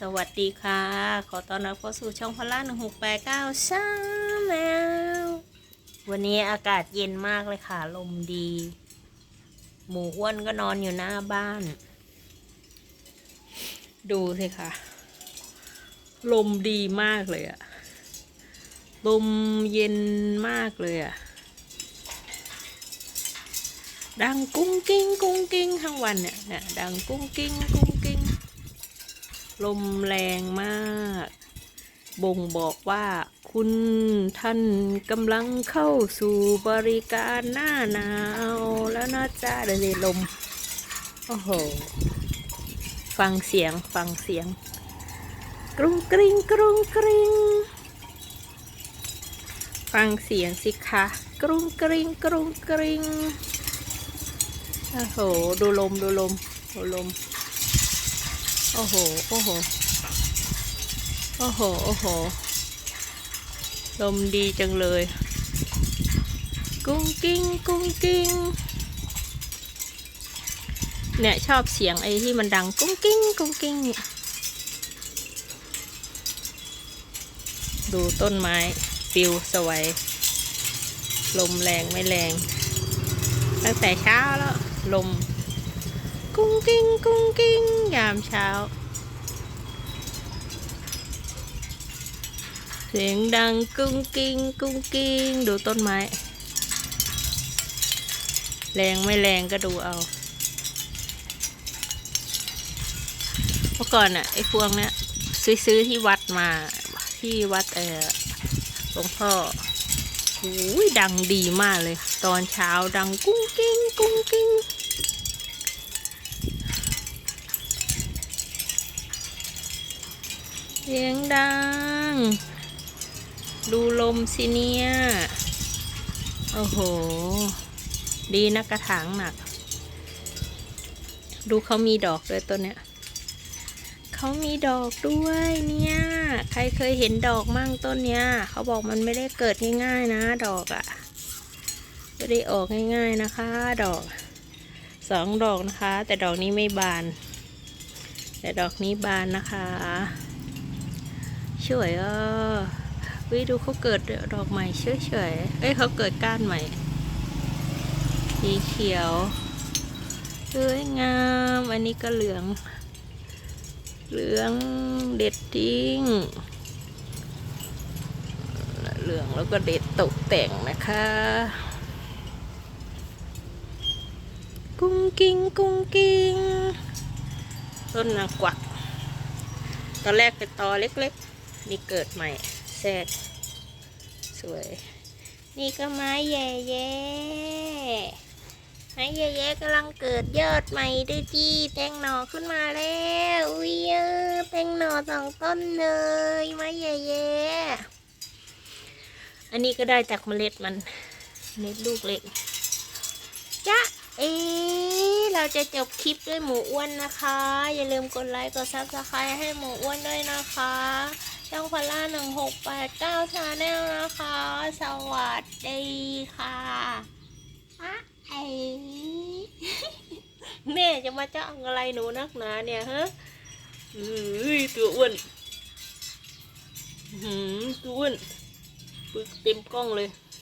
สวัสดีค่ะ ขอต้อนรับเข้าสู่ช่องพล่า1689ชาแนลวันนี้อากาศเย็นมากเลยค่ะ ลมดี หมูอ้วนก็นอนอยู่หน้าบ้าน ดูสิค่ะ ลมดีมากเลยอะลมเย็นมากเลยอะดังกุ้งกิ้งกุ้งกิ้งทั้งวันเนี่ยดังกุ้งกิ้งกุ้งกิ้งลมแรงมากบ่งบอกว่าคุณท่านกำลังเข้าสู่บริการหน้าหนาวแล้วนะจ๊ะเดี๋ยวลมโอ้โหฟังเสียงกรุงกริงกรุงกริงฟังเสียงสิคะกรุงกริงกรุงกริงโอ้โหดูลมดูลมโอ้โหโอ้โหโอ้โหโอ้โหลมดีจังเลยกุ้งกิ้งกุ้งกิ้งเนี่ยชอบเสียงไอ้ที่มันดังกุ้งกิ้งกุ้งกิ้งดูต้นไม้ปิวสวยลมแรงไม่แรงตั้งแต่เช้าแล้วลมกุ้งกิ้งกุ้งกิ้งยามเช้าเสียงดังกุ้งกิ้งกุ้งกิ้งดูต้นไม้แรงไม่แรงก็ดูเอาเมื่อก่อนไอ้พวงเนี้ยซื้อที่วัดมาที่วัดหลวงพ่อหูยดังดีมากเลยตอนเช้าดังกุ้งกิ้งกุ้งกิ้งเสียงดังดูลมสิเนี่ยโอ้โหดีนะกระถางหนักดูเขามีดอกเลยต้นเนี้ยเขามีดอกด้วยเนี่ยใครเคยเห็นดอกมั่งต้นเนี้ยเขาบอกมันไม่ได้เกิดง่ายๆนะดอกไม่ได้ออกง่ายๆนะคะดอก2 ดอกนะคะแต่ดอกนี้ไม่บานแต่ดอกนี้บานนะคะสวยวิดูเขาเกิดดอกใหม่เฉยๆเขาเกิดก้านใหม่สีเขียวสวยงามอันนี้ก็เหลืองเด็ดทิ้งเหลืองแล้วก็เด็ดตกแต่งนะคะกุ้งกิ้งกุ้งกิ้งต้นนางกวักตอนแรกเป็นตอเล็กๆนี่เกิดใหม่แทรกสวยนี่ก็ไม้แย่ไม้แย่กำลังเกิดยอดใหม่ด้วยจีแตงหน่อขึ้นมาแล้วอุ้ยแตงหน่อ2 ต้นเลยไม้แย่อันนี้ก็ได้จากเมล็ดมันเม็ดลูกเล็กจ้ะเราจะจบคลิปด้วยหมูอ้วนนะคะอย่าลืมกดไลค์กดซับสไครต์ให้หมูอ้วนด้วยนะคะช่องพล่า1689ชาแนลนะคะสวัสดีค่ะแม่จะมาจ้างอะไรหนูนักหนาเนี่ยฮะตัวอ้วนตัวอ้วนปึกเต็มกล้องเลย